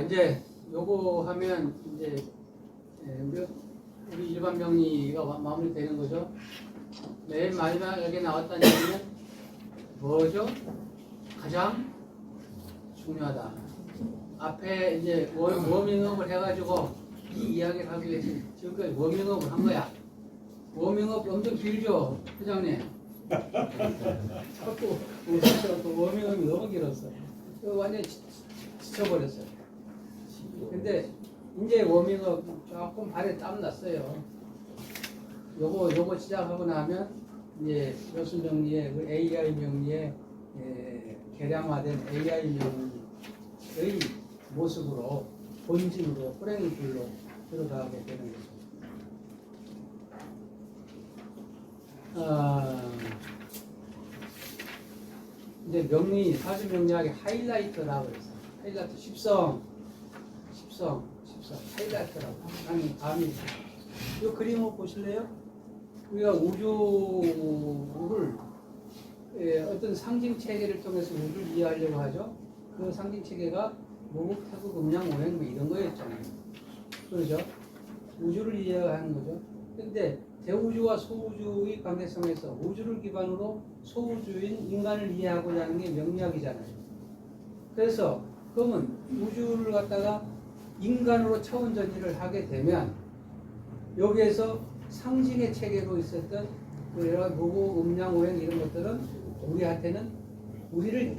이제 요거 하면 이제 우리 일반 명리가 마무리되는 거죠. 맨 마지막에 나왔다는 얘기는 뭐죠? 가장 중요하다. 앞에 이제 워밍업을 해가지고 이 이야기를 하기 위해서 지금까지 워밍업을 한 거야. 워밍업 엄청 길죠, 회장님? 자꾸 웃으셔서 워밍업이 너무 길었어. 완전히 지쳐버렸어요. 근데 이제 워밍업 조금 발에 땀 났어요. 요거 시작하고 나면 이제 요술 명리의 그 AI 명리의 개량화된 AI 명리의 모습으로 본진으로 호랭이 불로 들어가게 되는 거죠. 이제 명리 사주 명리학의 하이라이트라고 해서 하이라이트 10성 하이라이트라고 하는 감이 이 그림을 보실래요? 우리가 우주를 어떤 상징 체계를 통해서 우주를 이해하려고 하죠. 그 상징 체계가 무국, 태국, 음양, 오행 뭐 이런 거였잖아요. 그렇죠? 우주를 이해하는 거죠. 근데 대우주와 소우주의 관계성에서 우주를 기반으로 소우주인 인간을 이해하고자 하는 게 명리학이잖아요. 그래서 그러면 우주를 갖다가 인간으로 차원 전이를 하게 되면 여기에서 상징의 체계로 있었던 여러 무고, 음양, 오행 이런 것들은 우리한테는 우리를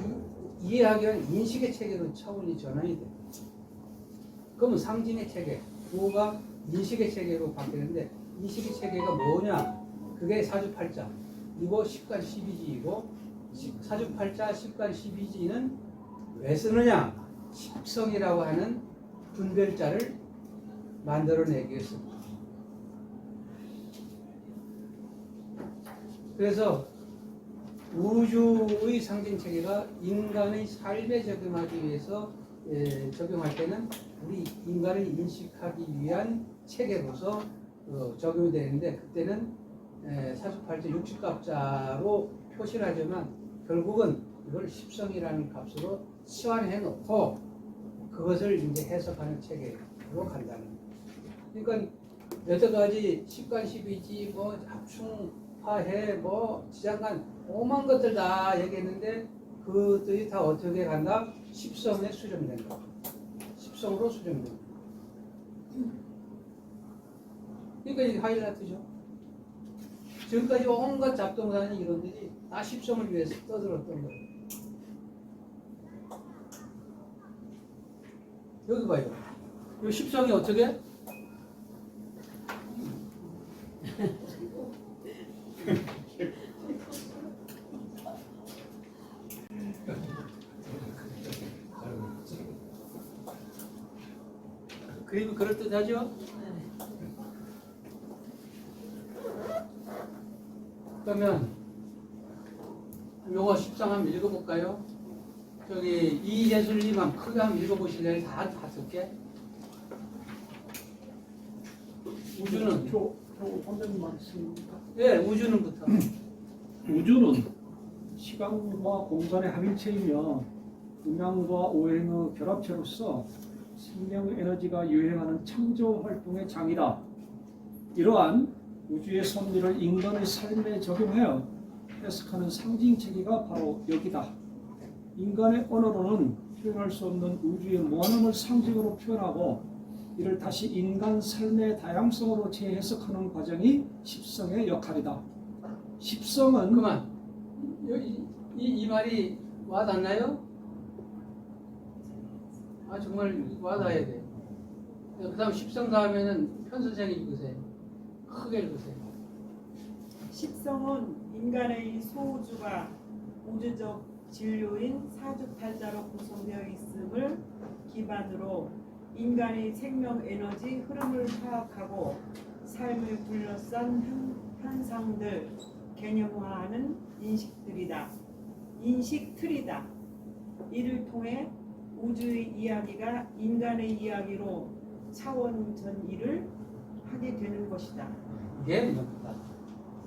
이해하기 위한 인식의 체계로 차원이 전환이 돼요. 그러면 상징의 체계, 무고가 인식의 체계로 바뀌는데 인식의 체계가 뭐냐? 그게 사주팔자. 이거 10간 12지이고 사주팔자 10간 12지는 왜 쓰느냐? 십성이라고 하는 분별자를 만들어내기 위해서입니다. 그래서 우주의 상징체계가 인간의 삶에 적용하기 위해서 적용할 때는 우리 인간을 인식하기 위한 체계로서 적용이 되는데 그때는 사주팔자 60갑자로 표시를 하지만 결국은 이걸 십성이라는 값으로 치환해 놓고 그것을 이제 해석하는 체계로 간다는 거예요. 그러니까 여러 가지 10간 12지 뭐 합충화해 뭐 지장간 오만 것들 다 얘기했는데 그들이 다 어떻게 간다? 십성에 수렴된다. 십성으로 수렴된다. 그러니까 이게 하이라이트죠. 지금까지 온갖 잡동사니 이런들이 다 십성을 위해서 떠들었던 거예요. 여기 봐요. 이 십성이 어떻게? 그림이 그럴듯하죠? 그러면 요거 십성 한번 읽어볼까요? 저기 이예술님만 크게 한번 읽어보실래요? 다섯 개? 우주는 저 선생님 말씀입니까? 예, 우주는부터. 우주는 시간과 공간의 합일체이며 음양과 오행의 결합체로서 생명 에너지가 유행하는 창조 활동의 장이다. 이러한 우주의 섭리를 인간의 삶에 적용하여 해석하는 상징 체계가 바로 여기다. 인간의 언어로는 표현할 수 없는 우주의 무한함을 상징으로 표현하고 이를 다시 인간 삶의 다양성으로 재해석하는 과정이 십성의 역할이다. 십성은 그만. 이 말이 와닿나요? 정말 와닿아야 돼요. 그 다음 십성 다음에는 편 선생님 읽으세요. 크게 읽으세요. 십성은 인간의 소우주가 우주적 진료인 사주팔자로 구성되어 있음을 기반으로 인간의 생명 에너지 흐름을 파악하고 삶을 둘러싼 현상들 개념화하는 인식틀이다. 이를 통해 우주의 이야기가 인간의 이야기로 차원 전이를 하게 되는 것이다. 이게 명리다.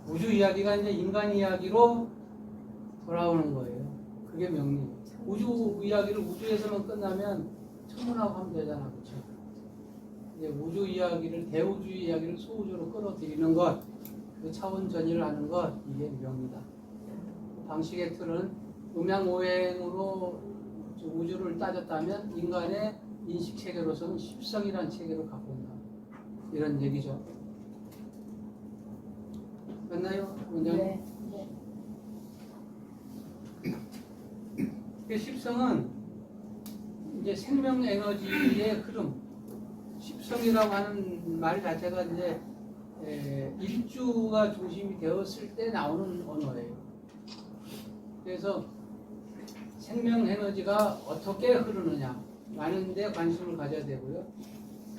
우주 이야기가 이제 인간 이야기로 돌아오는 거예요. 그게 명리. 우주 이야기를 우주에서만 끝나면 후문하고 하면 되잖아, 그렇죠? 이제 우주 이야기를 대우주 이야기를 소우주로 끌어들이는 것, 그 차원 전이를 하는 것 이게 명이다. 방식의 틀은 음양오행으로 우주를 따졌다면 인간의 인식 체계로서는 십성이라는 체계를 갖고 온다. 이런 얘기죠. 맞나요, 원장님? 네. 그 십성은 이제 생명 에너지의 흐름, 십성이라고 하는 말 자체가 이제 일주가 중심이 되었을 때 나오는 언어예요. 그래서 생명 에너지가 어떻게 흐르느냐 라는 데 관심을 가져야 되고요.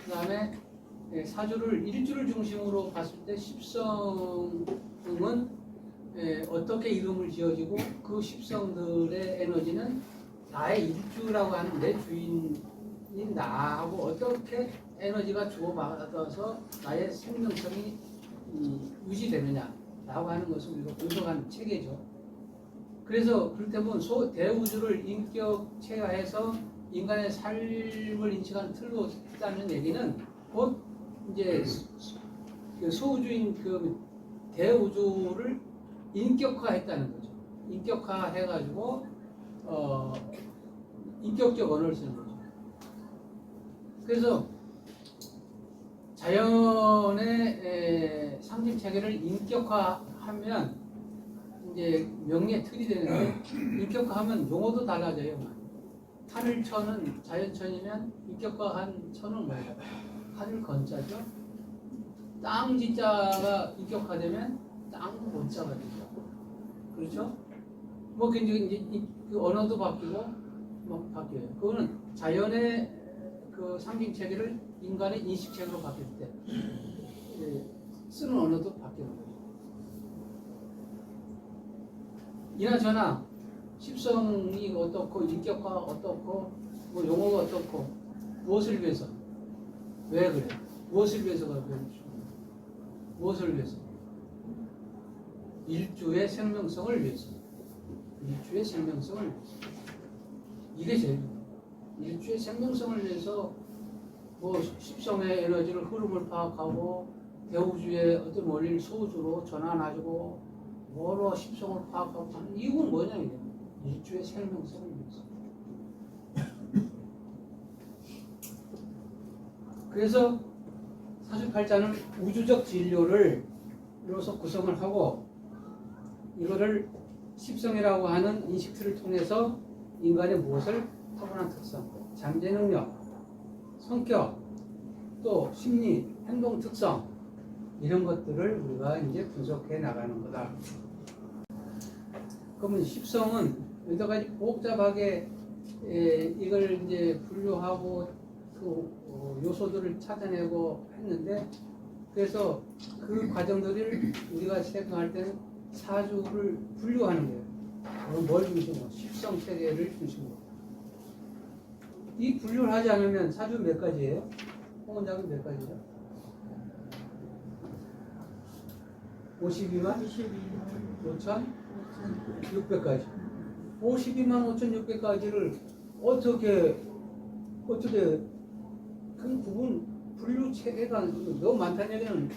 그 다음에 사주를 일주를 중심으로 봤을 때 십성은 어떻게 이름을 지어지고 그 십성들의 에너지는 나의 일주라고 하는 내 주인인 나하고 어떻게 에너지가 주고받아서 나의 생명성이 유지되느냐라고 하는 것을 우리가 분석하는 체계죠. 그래서 그럴 때 보면 대우주를 인격체화해서 인간의 삶을 인식하는 틀로 했다는 얘기는 곧 이제 그 소우주인 그 대우주를 인격화했다는 거죠. 인격화해가지고 인격적 언어를 쓰는 거죠. 그래서 자연의 상징 체계를 인격화하면 이제 명리의 틀이 되는데 인격화하면 용어도 달라져요. 하늘천은 자연천이면 인격화한 천은 뭐예요? 하늘 건자죠. 땅 지자가 인격화되면 땅 건자가 되죠. 그렇죠? 뭐 이제 그 언어도 바뀌고 뭐 바뀌어요. 그거는 자연의 그 상징 체계를 인간의 인식 체계로 바뀔 때 쓰는 언어도 바뀌는 거죠. 이나저나 십성이 어떻고 인격화 어떻고 뭐 용어가 어떻고 무엇을 위해서 왜 그래? 무엇을 위해서가 그렇죠? 무엇을 위해서? 일주의 생명성을 위해서. 일주의 생명성을 위해서. 이게 제일 일주의 생명성을 위해서 뭐 십성의 에너지를 흐름을 파악하고 대우주의 어떤 원리를 소우주로 전환하고 뭐로 십성을 파악하고 하는 이유는 뭐냐 이게 일주의 생명성을 위해서. 그래서 사주팔자는 우주적 진료를 이로써 구성을 하고 이거를 십성이라고 하는 인식틀을 통해서 인간의 무엇을 타고난 특성, 잠재 능력, 성격, 또 심리, 행동 특성 이런 것들을 우리가 이제 분석해 나가는 거다. 그러면 십성은 여러 가지 복잡하게 이걸 이제 분류하고 그 요소들을 찾아내고 했는데 그래서 그 과정들을 우리가 생각할 때는 사주를 분류하는 거예요. 뭘 중심으로? 십성 체계를 중심으로. 이 분류를 하지 않으면 사주 몇 가지예요? 홍 원장은 몇 가지죠? 52만 5,600가지. 52만 5,600가지를 어떻게 그 부분 분류 체계가 너무 많다는 얘기는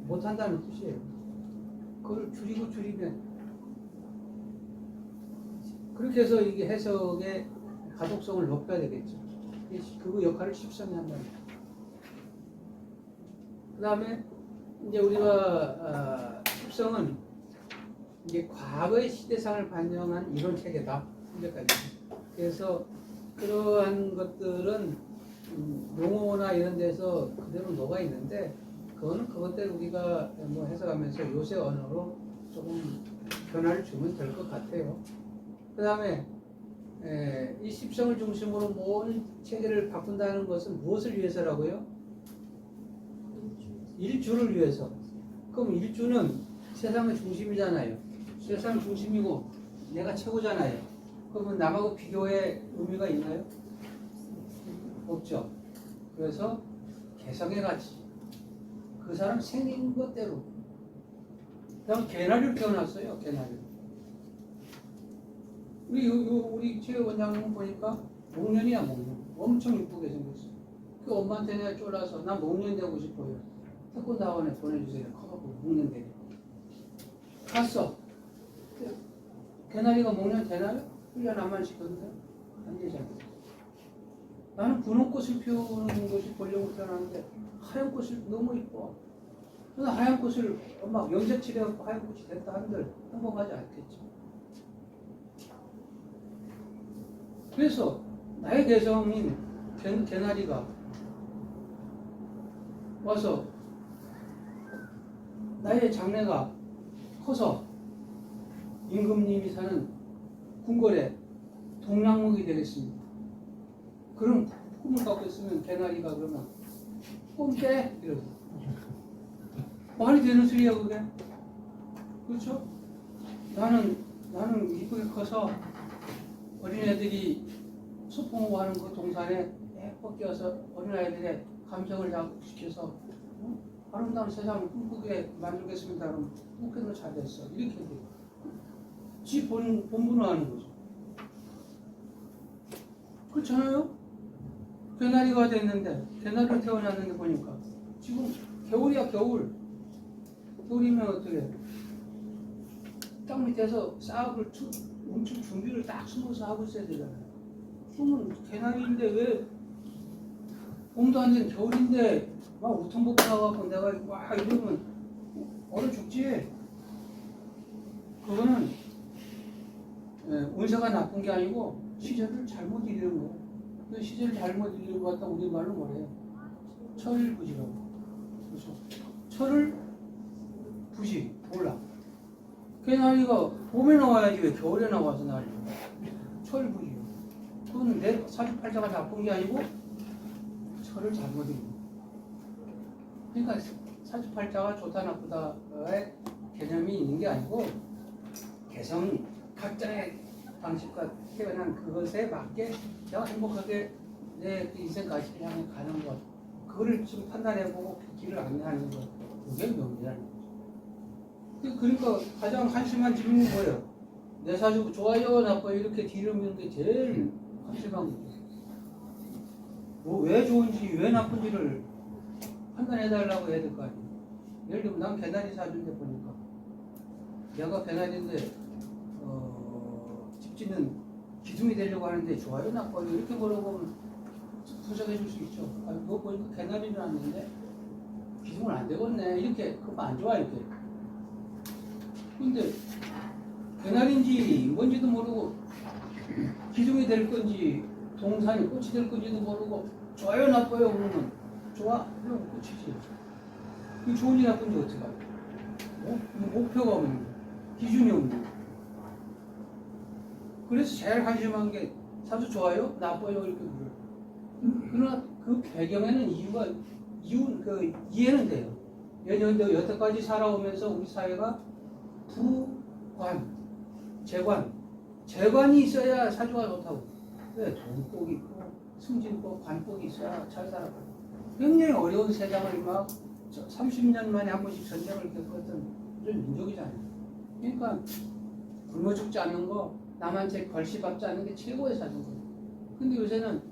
못한다는 뜻이에요. 그걸 줄이면 그렇게 해서 이게 해석의 가독성을 높여야 되겠죠. 그 역할을 십성이 한다는 거예요. 그 다음에 이제 우리가 십성은 이제 과거의 시대상을 반영한 이론 체계다. 현재까지. 그래서 그러한 것들은 용어나 이런 데서 그대로 녹아 있는데 그거는 그것대로 우리가 뭐 해석하면서 요새 언어로 조금 변화를 주면 될 것 같아요. 그 다음에 이 십성을 중심으로 모든 체계를 바꾼다는 것은 무엇을 위해서라고요? 일주를 위해서. 그럼 일주는 세상의 중심이잖아요. 세상 중심이고 내가 최고잖아요. 그러면 남하고 비교의 의미가 있나요? 없죠. 그래서 개성의 가치. 그 사람 생긴 것대로. 그다음 개나리로 태어났어요. 개나리. 우리 최 원장님 보니까 목련이야 목련. 엄청 이쁘게 생겼어. 그 엄마한테 내가 쫄라서 나 목련 되고 싶어요. 태권도 학원에 보내주세요. 커갖고 목련 되게. 갔어. 개나리가 목련 되나요? 훈련 안만 시켰는데 안 되잖아. 나는 분홍꽃을 피우는 것이 보려고 태어났는데 하얀 꽃을 너무 이뻐. 그래서 하얀 꽃을 엄마 염색칠해갖고 하얀 꽃이 됐다 한들 행복하지 않겠지. 그래서 나의 개성인 개나리가 와서 나의 장래가 커서 임금님이 사는 궁궐에 동양목이 되겠습니다. 그런 꿈을 갖고 있으면 개나리가 그러면 꿈깨 이러고 말이 되는 소리야 그게. 그렇죠? 나는 이쁘게 커서 어린애들이 소풍하고 하는 그 동산에 예쁘게 껴서 어린아이들의 감정을 자극시켜서 아름다운 세상을 꿈꾸게 만들겠습니다. 그럼 꿈꾸는 잘 됐어. 이렇게 돼. 지 본분을 하는 거죠. 그렇잖아요? 개나리가 됐는데 개나리로 태어났는데 보니까 지금 겨울이야 겨울. 겨울이면 어떻게 해? 땅 밑에서 싹을 뭉칠 준비를 딱 숨어서 하고 있어야 되잖아요. 그러면 개나리인데 왜 봄도 안 된 겨울인데 막 우통 벗고 나가고 내가 와 이러면 얼어 죽지. 그거는 운세가 나쁜 게 아니고 시절을 잘못 이루는 거예요. 그 시절을 잘못 이루는 것 같다 우리 말로 뭐래요? 철부지라고. 그렇죠? 철을 부지 몰라. 개나리가 봄에 나와야지 왜 겨울에 나와서 나를 철부지. 그건 내 사주팔자가 나쁜 게 아니고 철을 잘못 이루는 거예요. 그러니까 사주팔자가 좋다 나쁘다의 개념이 있는 게 아니고 개성 각자의 방식과 태어난 그것에 맞게 내가 행복하게 내 인생까지 향해 가는 것 그거를 좀 판단해보고 길을 안내하는 것 그게 명리라는 거죠. 그러니까 가장 한심한 질문이 뭐예요? 내 사주 좋아요 나빠요 이렇게 뒤를 미는 게 제일 한심한 거죠. 뭐 왜 좋은지 왜 나쁜지를 판단해달라고 해야 될 거 아니에요. 예를 들면 난 개나리 사주인데 보니까 내가 개나리인데 집 짓는 기둥이 되려고 하는데 좋아요 나빠요 이렇게 물어보면 분석해 줄 수 있죠. 아, 그거 보니까 개나리는 왔는데 기둥은 안 되겠네 이렇게 그럼 안 좋아 이렇게. 근데 개나리인지 뭔지도 모르고 기둥이 될 건지 동산이 꽃이 될 건지도 모르고 좋아요 나빠요 그러면 좋아? 그럼 꽃이지. 이 좋은지 나쁜지 어떻게 알아? 목표가 없는 거 기준이 없는 거. 그래서 제일 한심한 게 사주 좋아요? 나빠요? 이렇게 물어요. 그러나 그 배경에는 이해는 돼요. 왜냐하면 여태까지 살아오면서 우리 사회가 부관, 재관이 있어야 사주가 좋다고. 왜? 돈복이 있고 승진복, 관복이 있어야 잘 살아가요. 굉장히 어려운 세상을 막 30년 만에 한 번씩 전쟁을 겪었던 이런 민족이잖아요. 그러니까 굶어 죽지 않는 거 남한테 걸씨받지 않는 게 최고의 사주인 거예요. 근데 요새는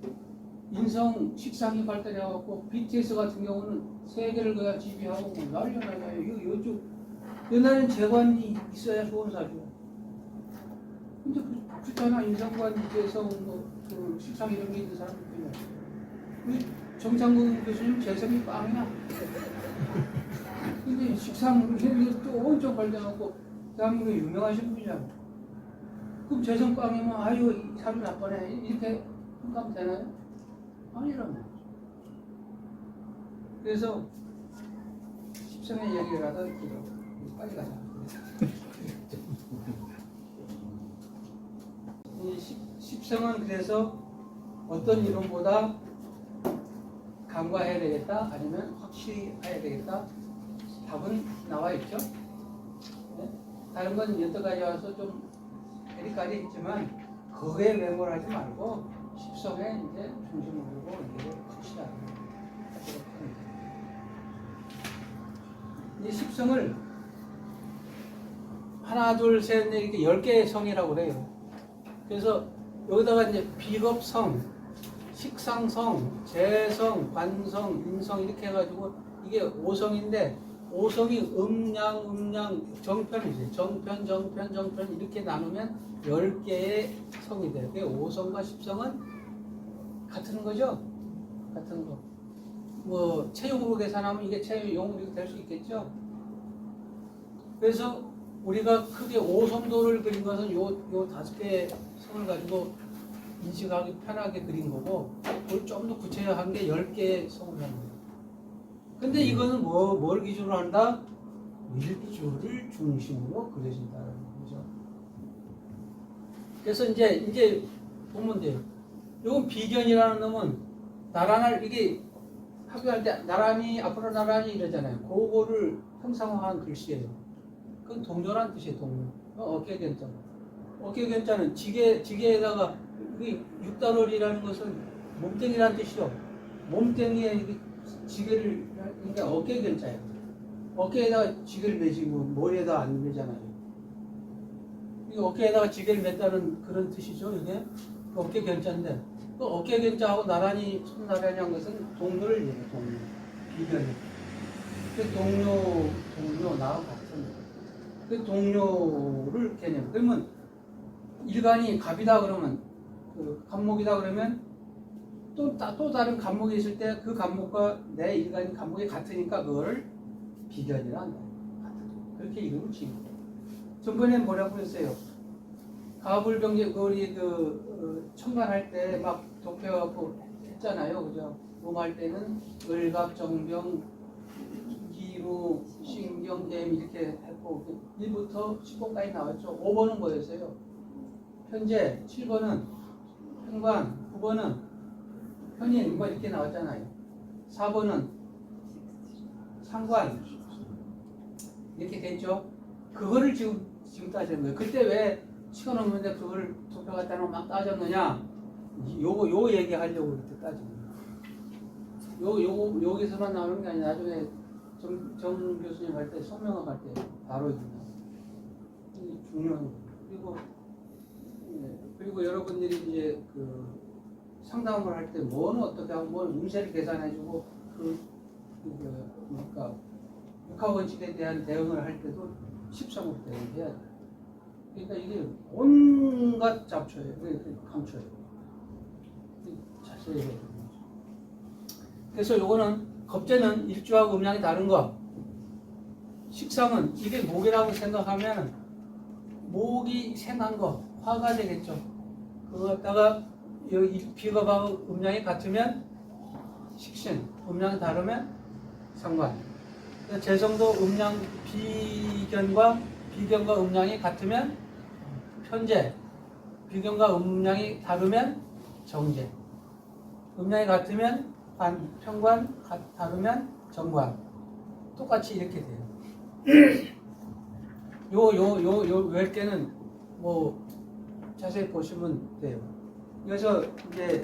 인성 식상이 발달해갖고 BTS 같은 경우는 세계를 그냥 지배하고 난리 나요. 이쪽 옛날엔 재관이 있어야 좋은 사주야. 근데 그렇잖아. 인성관, 재성, 그 식상 이런 게 있는 사람들이야. 우리 정창근 교수님 재성이 빵이야. 근데 식상 또 엄청 발달하고 대한민국에 유명하신 분이잖아. 그럼 재성 빵이면 아유 사주 나쁘네 이렇게 평가하면 되나요? 아니란 말이죠. 그래서 십성의 얘기를 하다 길어. 빨리 가자. 이 십성은 그래서 어떤 이론보다 간과해야 되겠다 아니면 확실히 해야 되겠다 답은 나와 있죠. 네? 다른 건 여태까지 와서 좀 에리까지 있지만 거기에 매몰하지 말고 십성에 이제 중심을 두고 이게 확실하게 하도록 합니다. 이 십성을 하나 둘 셋 넷 이렇게 10개의 성이라고 그래요. 그래서 여기다가 이제 비겁성, 식성 식상성, 재성, 관성, 인성 이렇게 해가지고 이게 5성인데 5성이 음양, 정편이지. 정편 이렇게 나누면 10개의 성이 돼요. 그게 5성과 10성은 같은 거죠? 같은 거. 뭐 체육으로 계산하면 이게 체육용으로 될 수 있겠죠? 그래서 우리가 크게 5성도를 그린 것은 요 5개의 성을 가지고 인식하기 편하게 그린 거고, 그걸 좀 더 구체화한 게 10개의 성을 하는 거예요. 근데 이거는 뭘 기준으로 한다? 일주를 중심으로 그려진다는 거죠. 그래서 이제 보면 돼요. 이건 비견이라는 놈은 이게 학교할 때 나란히 앞으로 나란히 이러잖아요. 그거를 형상화한 글씨예요. 그건 동료란 뜻이에요. 동료. 어깨견자. 어깨견자는 지게에다가 이 6단월이라는 것은 몸뚱이라는 뜻이죠. 몸뚱이에 지게를 그러니까 어깨견자예요. 어깨에다가 지게를 매지고 머리에다 안 매잖아요. 이 어깨에다가 지게를 맸다는 그런 뜻이죠. 이게 그 어깨견자인데 그 어깨견자하고 손 나란히 한 것은 동료를 얘기해요. 동료. 비견이. 그 동료 나와 같은 그 동료를 개념. 그러면 일간이 갑이다 그러면 그 갑목이다 그러면 또 다른 갑목이 있을 때 그 갑목과 내 일간이 갑목이 같으니까 그걸 비견이라 한다. 그렇게 이름을 지은 거예요. 전번에 뭐라고 했어요? 가불병제 우리 청간할 때 막 독해갖고 했잖아요, 그죠? 몸할 때는 을갑, 정병, 기루, 신경, 댐 이렇게 했고 1부터 10번까지 나왔죠. 5번은 뭐였어요? 현재, 7번은 현관, 9번은 현인 뭐 이렇게 나왔잖아요. 4번은 상관 이렇게 됐죠. 그거를 지금 따지는 거예요. 그때 왜 시간 없는데 그걸 도표 갖다 놓고 막 따졌느냐? 요 얘기하려고 그렇게 따지는 거예요. 여기서만 나오는 게 아니라 나중에 정 교수님 할 때 성명학 할 때 바로 이게 중요한 거예요. 그리고 여러분들이 이제 그 상담을 할 때 뭐는 어떻게 하고 뭘 운세를 계산해주고 그러니까 육하원칙에 대한 대응을 할 때도 십성으로 대응해야 돼요. 그러니까 이게 온갖 잡초예요. 감초예요. 자세히 해야 돼요. 그래서 요거는 겁재는 일주하고 음양이 다른 거. 식상은 이게 목이라고 생각하면 목이 생한 거 화가 되겠죠. 그거 갖다가 여기 비겁하고 음양이 같으면 식신, 음양이 다르면 상관. 재성도 음양 비견과 음양이 같으면 편재, 비견과 음양이 다르면 정재, 음양이 같으면 편관, 다르면 정관. 똑같이 이렇게 돼요. 요 10개는 뭐 자세히 보시면 돼요. 그래서 이제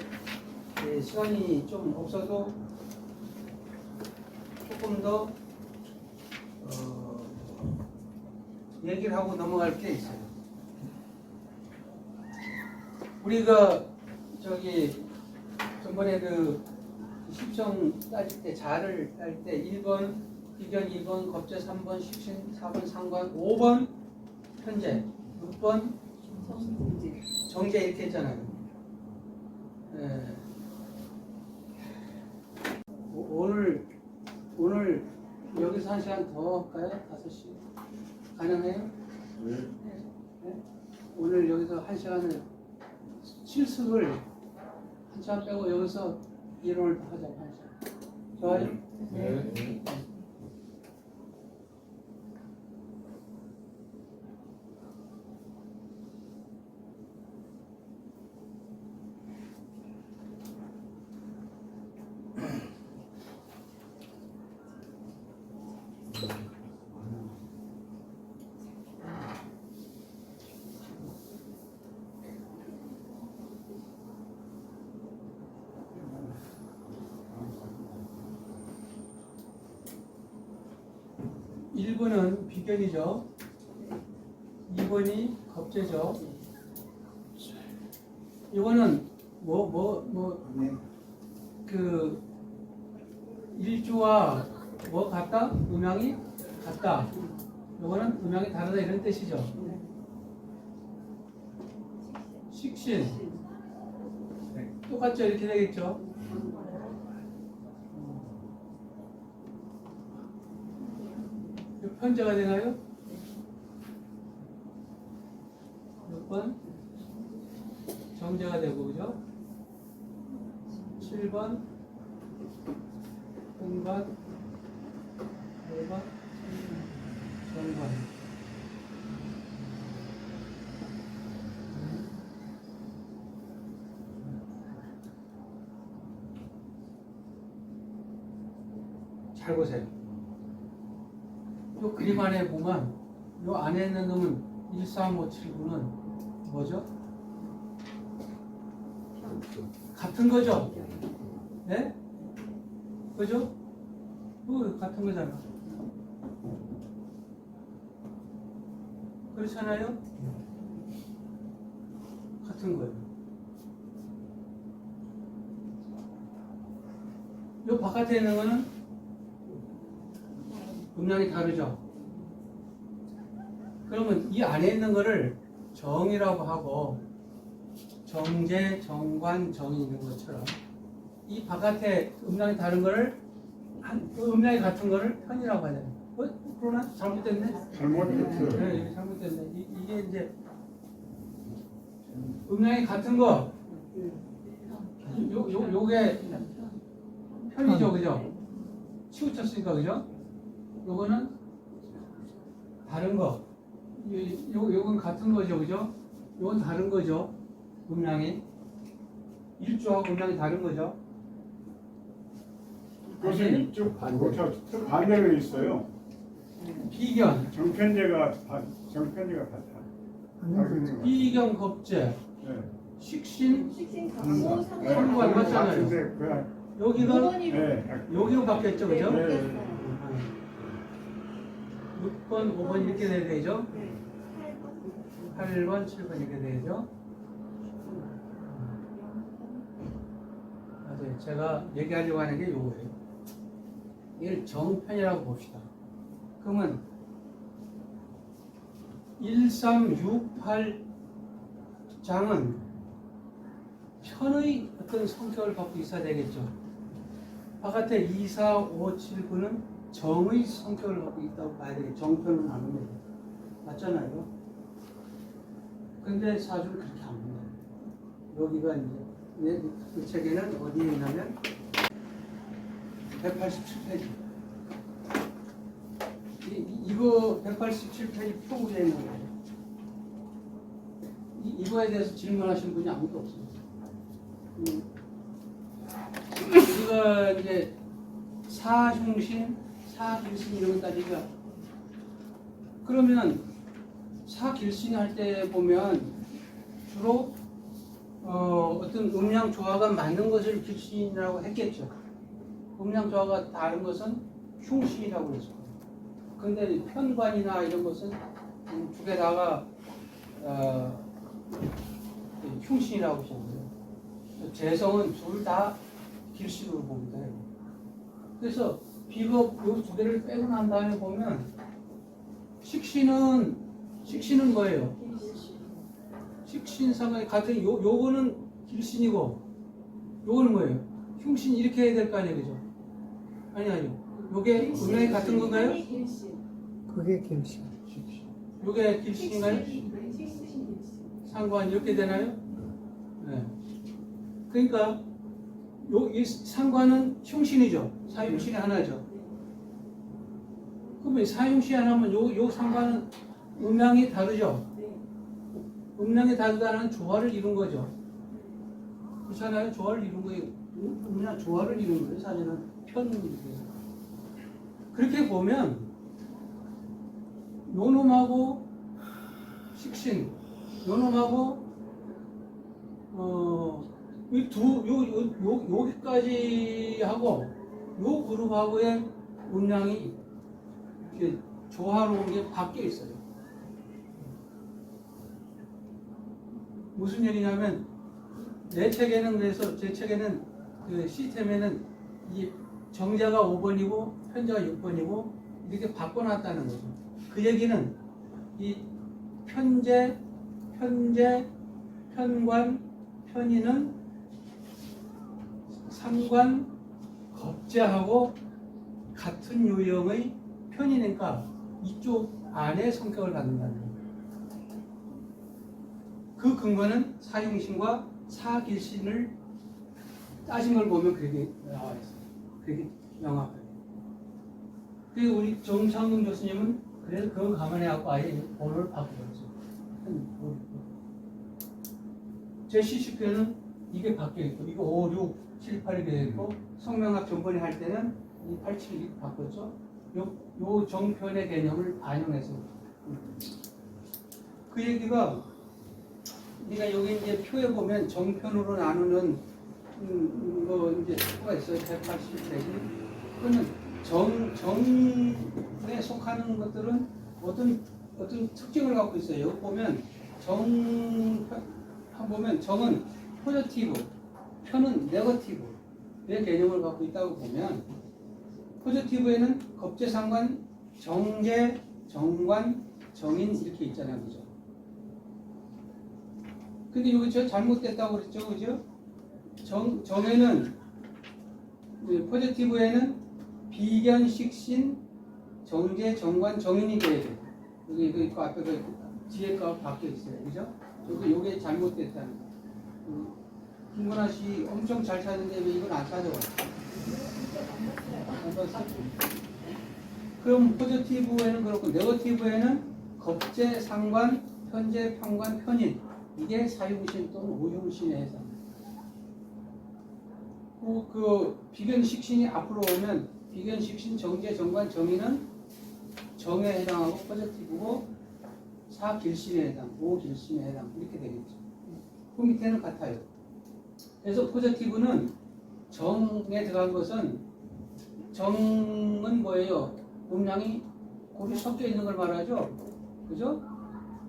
시간이 좀 없어도 조금 더 얘기를 하고 넘어갈 게 있어요. 우리가 전번에 십성 따질 때 자를 딸 때 1번 비견, 2번 겁재, 3번 식신, 4번 상관, 5번 현재, 6번 정재 이렇게 했잖아요. 오늘 여기서 1시간 더 할까요? 5시 가능해요? 네? 오늘 여기서 1시간을 실습을 1시간 빼고 여기서 이론을 더 하자고 1시간. 좋아요? 네. (1번은) 비견이죠. 2번이 겁재죠. 이거는 네. 그 일주와 뭐 같다? 음양이 같다. 요거는 음양이 다르다 이런 뜻이죠. 식신 네, 똑같죠? 이렇게 되겠죠. 요 편제가 되나요? 몇 번? 정제가 되고 그죠? 7번 공간 8번 정관 잘 보세요. 요 그림 안에 보면 요 안에 있는 놈은 13579는 뭐죠? 같은 거죠? 네? 그죠? 같은 거잖아. 그렇잖아요? 같은 거예요. 요 바깥에 있는 거는 음량이 다르죠? 그러면 이 안에 있는 거를 정이라고 하고 정제, 정관, 정이 있는 것처럼 이 바깥에 음량이 다른 거를 음량이 같은 거를 편이라고 하잖아요. 그러나 잘못됐네? 잘못했어요. 네, 잘못됐네. 이게 이제 음량이 같은 거 요게 편이죠, 그죠? 치우쳤으니까, 그죠? 요거는 다른 거. 요건 같은 거죠, 그죠? 요건 다른 거죠. 음량이 일주하고 음량이 다른 거죠. 그것은 이쪽 반대로 있어요. 비견, 정편제가 같아. 비견 겁제, 네. 식신, 상관. 상관 맞잖아요. 같은데 여기가 네. 여기로 바뀌었죠, 그죠? 네. 6번, 5번 이렇게 돼야 되죠? 8번, 7번 이렇게 돼야죠? 맞아요. 제가 얘기하려고 하는 게 요거예요. 이걸 정편이라고 봅시다. 그러면 1368장은 편의 어떤 성격을 갖고 있어야 되겠죠. 바깥에 2, 4, 5, 7, 9는 정의 성격을 갖고 있다고 봐야 되겠죠. 정편은 아닙니다. 맞잖아요. 근데 사주는 그렇게 안 본다. 여기가 이제 그 책에는 어디에 있냐면 187페이지. 이거 187페이지 표구에 있는 거예요. 이거에 대해서 질문하신 분이 아무도 없어요. 우리가 이제 사흉신, 사길신 이런 거 따지죠. 그러면 사길신 할 때 보면 주로 어떤 음량 조화가 맞는 것을 길신이라고 했겠죠. 음량 조화가 다른 것은 흉신이라고 했죠. 근데 편관이나 이런 것은 두 개 다가 흉신이라고 하셨고요. 재성은 둘 다 길신으로 봅니다. 그래서 비법 요 두 개를 빼고 난 다음에 보면 식신은 뭐예요? 식신상의 같은 요거는 길신이고 요거는 뭐예요? 흉신 이렇게 해야 될 거 아니에요, 그죠? 아니요. 요게 음량이 같은 건가요? 그게 길신. 요게 길신인가요? 상관 이렇게 되나요? 네. 그러니까 이 상관은 흉신이죠. 사흉신이 하나죠. 그러면 사흉신이 하나면 요 상관은 음량이 다르죠. 음량이 다르다는 조화를 이룬 거죠. 그렇잖아요. 조화를 이룬 거예요. 음량 조화를 이룬 거예요. 사실은 편입니다. 그렇게 보면 요놈하고 식신, 요놈하고 여기까지 하고 요 그룹하고의 음량이 이렇게 조화로운 게 바뀌어 있어요. 무슨 얘기냐면 내 책에는 그래서 제 책에는 그 시스템에는 이 정자가 5번이고 편자가 6번이고 이렇게 바꿔놨다는 거죠. 그 얘기는 이 편제, 편관, 편의는 상관, 겁제하고 같은 유형의 편이니까 이쪽 안에 성격을 갖는다는 거예요. 그 근거는 사용신과 사길신을 따진 걸 보면 그렇게 나와 있어요. 그렇게 명확하게. 그리고 우리 정창동 교수님은 그래서 그걸 감안해갖고 아예 번호를 바꿔버렸어요. 제 CCP는 이게 바뀌어있고 이거 5, 6, 7, 8 이렇게 되고 성명학 전번에 할 때는 이 8, 7 이렇게 바꿨죠. 요 정편의 개념을 반영해서 그 얘기가 우리가 여기 이제 표에 보면 정편으로 나누는 거 이제 표가 있어요. 180페이지. 그러면 정에 속하는 것들은 어떤 특징을 갖고 있어요. 여기 보면 보면 정은 포지티브, 편은 네거티브의 개념을 갖고 있다고 보면 포지티브에는 겁제상관, 정제, 정관, 정인 이렇게 있잖아요. 그죠? 근데 여기 저 잘못됐다고 그랬죠. 그죠? 정에는 포지티브에는 비견, 식신, 정제, 정관, 정인이 돼야 돼. 여기 그 앞에 그 뒤에 거 바뀌어 있어요. 그죠? 요게 잘못됐다는 거. 김건아 씨 엄청 잘 찾는데 왜 이건 안 찾아와? 그럼 포지티브에는 그렇고 네거티브에는 겁제, 상관, 편제, 편관, 편인 이게 사용신 또는 오용신에 해당. 그 비견, 식신이 앞으로 오면 비견, 식신, 정제, 정관, 정인은 정에 해당하고 포지티브고 사길신에 해당, 오길신에 해당 이렇게 되겠죠. 그 밑에는 같아요. 그래서 포지티브는 정에 들어간 것은 정은 뭐예요? 음량이 골이 섞여 있는 걸 말하죠. 그죠?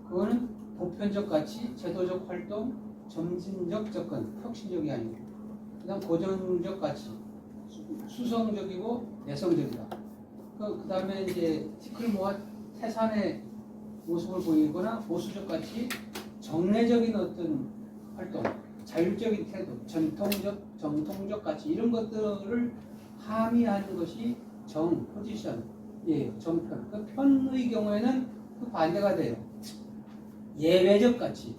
그거는 보편적 가치, 제도적 활동, 점진적 접근, 혁신적이 아니고 그다음 고전적 가치, 수성적이고 내성적이다. 그 다음에 이제 티클모아 태산의 모습을 보이거나 보수적 가치, 정례적인 어떤 활동, 자율적인 태도, 정통적 가치 이런 것들을 함의하는 것이 정, 포지션이에요. 정편. 그 편의 경우에는 그 반대가 돼요. 예외적 가치,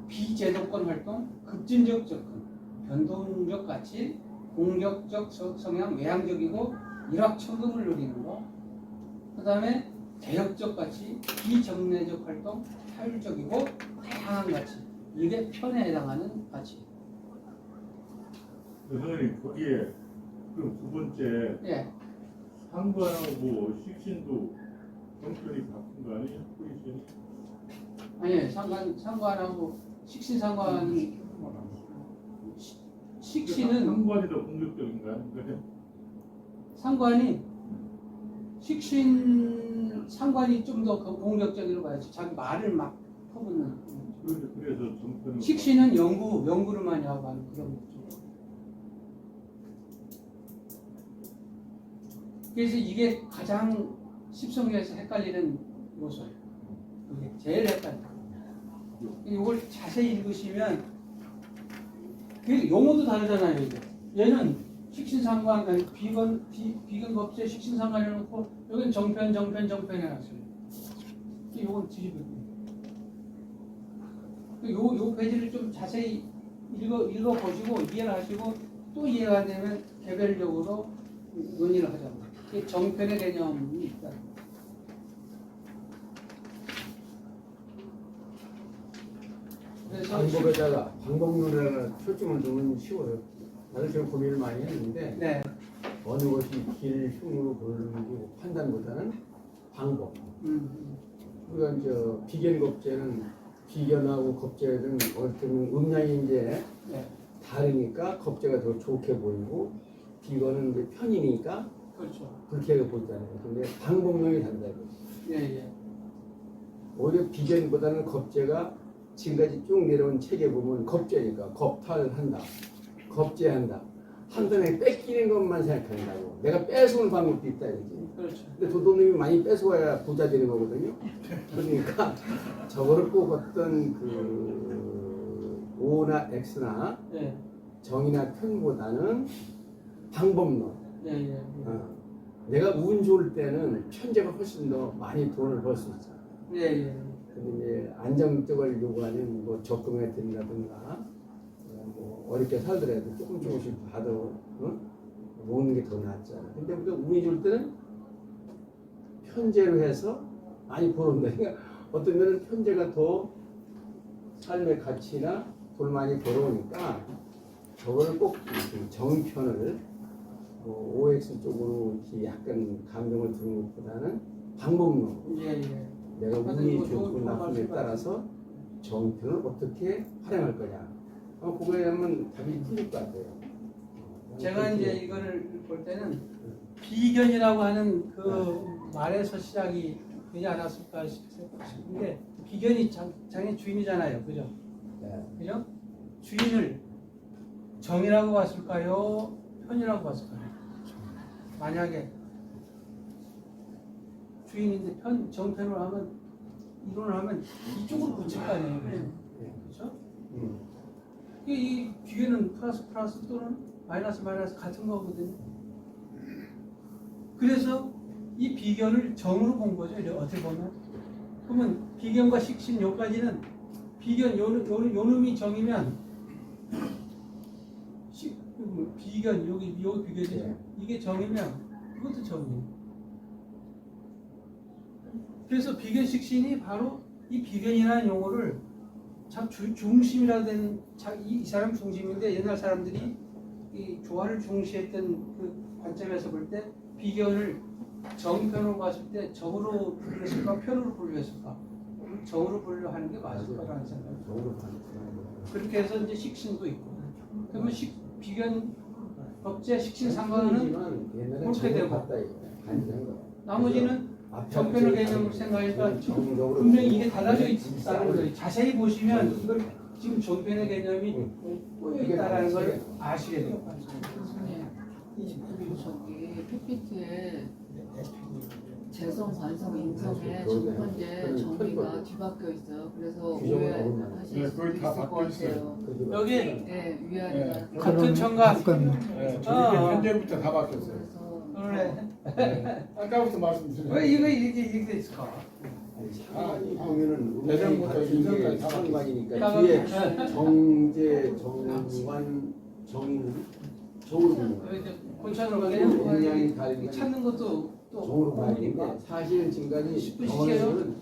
비제도권 활동, 급진적 접근, 변동적 가치, 공격적 성향, 외향적이고 일확천금을 누리는 거. 그 다음에 개혁적 가치, 비정례적 활동, 타율적이고 다양한 가치. 이게 편에 해당하는 가치. 선생님 거기에 그럼 두 번째 예. 상관하고 식신도 정편이 바뀐 거 아니에요? 포지션이? 아니에요. 상관하고 식신상관은 식신은 상관이 더 공격적인가요? 상관이 식신 상관이 좀 더 공격적으로 봐야지. 자기 말을 막 퍼붓는. 그래서 정편은 식신은 연구를 많이 하고 하는 그런 쪽. 그래서 이게 가장 십성계에서 헷갈리는 요소예요. 이게 제일 헷갈려요. 이걸 자세히 읽으시면 그 용어도 다르잖아요. 이게. 얘는 식신상관, 아니 비견 겁제 식신상관 해놓고 여기는 정편 해놨어요. 이건 뒤집어요. 요 페이지를 좀 자세히 읽어보시고 이해를 하시고 또 이해가 안 되면 개별적으로 논의를 하자고. 이게 정편의 개념이 있다. 그래서 방법론에다가 초점을 두면 쉬워요. 나도 지금 고민을 많이 했는데 네. 어느 것이 길, 흉으로 보는지 판단보다는 방법. 우리가 이제 비견 겁제는 비견하고 겁제는 어떤 음량이 이제 네. 다르니까 겁제가 더 좋게 보이고 비견은 이제 편이니까 그렇죠. 그렇게 보인다는 거죠. 근데 방법론이 다르다 이거죠. 예. 오히려 비견보다는 겁제가 지금까지 쭉 내려온 책에 보면 겁제니까 겁탈한다, 겁제한다, 한눈에 뺏기는 것만 생각한다고. 내가 뺏어올 방법도 있다 이거지. 그렇죠. 근데 도둑놈이 많이 뺏어와야 부자 되는 거거든요. 그러니까 저거를 꼭 어떤 그 O나 X나 예, 정이나 편보다는 방법론. 예, 예. 내가 운 좋을 때는 편제가 훨씬 더 많이 돈을 벌 수 있잖아. 예, 예. 근데 이제 안정적을 요구하는 뭐 적금에 든다든가 뭐 어렵게 살더라도 조금씩 받아 모으는 게 더 낫잖아. 근데 우리가 운이 좋을 때는 편제로 해서 많이 벌어온다. 그러니까 어떤 면은 편제가 더 삶의 가치나 돈 많이 벌어오니까 저거를 꼭 정편을 뭐 OX 쪽으로 이렇게 약간 감정을 두는 것보다는 방법론. 예, 예. 내가 맞아요. 운이 이거 좋고 좋은 나쁨에 말씀 따라서 정편을 어떻게 활용할 거냐. 그거에 하면 답이 풀릴 것 같아요. 제가 이제 이거를 볼 때는 비견이라고 하는 그 말에서 시작이 되지 않았을까 싶은데 비견이 장의 주인이잖아요, 그죠? 네. 그죠? 주인을 정이라고 봤을까요? 편이라고 봤을까요? 만약에 주인인데 정편으로 하면 이론을 하면 이쪽으로 붙일 거 아니에요, 그죠? 이 비견은 플러스 또는 마이너스 같은 거거든요. 그래서 이 비견을 정으로 본 거죠. 어떻게 보면. 그러면 비견과 식신 요까지는 비견 요 놈이 정이면 비견 여기 비견이죠. 네. 이게 정이면 그것도 정이에요. 그래서 비견 식신이 바로 이 비견이라는 용어를 참 중심이라 된 이 사람 중심인데 옛날 사람들이 이 조화를 중시했던 그 관점에서 볼 때 비견을 정편으로 봤을 때 정으로 분류했을까 편으로 분류했을까 정으로 분류하는 게 맞을 거라는 생각이 정으로 그렇게 해서 이제 식신도 있고 그러면 비견 법제 식신 상관은 그렇게 되고 나머지는 정편을 개념으로 생각하니까 분명히 이게 달라져 있다는 거예요. 자세히 보시면 이걸 지금 정편의 개념이 꼬여 있다는 걸 아시게 돼요. 저기 PPT에 재성, 관성, 인성의 첫 번째 정의가 뒤바뀌어 있어요. 그래서 오해하실 수도 있을 것 같아요. 여기 네, 위아래가 같은 청각 현재부터 다 바뀌었어요. 그래. 아까부터 말씀드렸어요. 왜 이거 이렇게 돼 있을까? 상관이 보면은 대전부터 같은 게 인성까지 다 상관이니까 뒤에 정제, 정관, 정인 정으로 보는 거예요. 이제 본천으로 영향이 가면 다르니까 찾는 것도 또 정으로 봐야 보니까 되는데 사실 지금까지 10분 병원에서는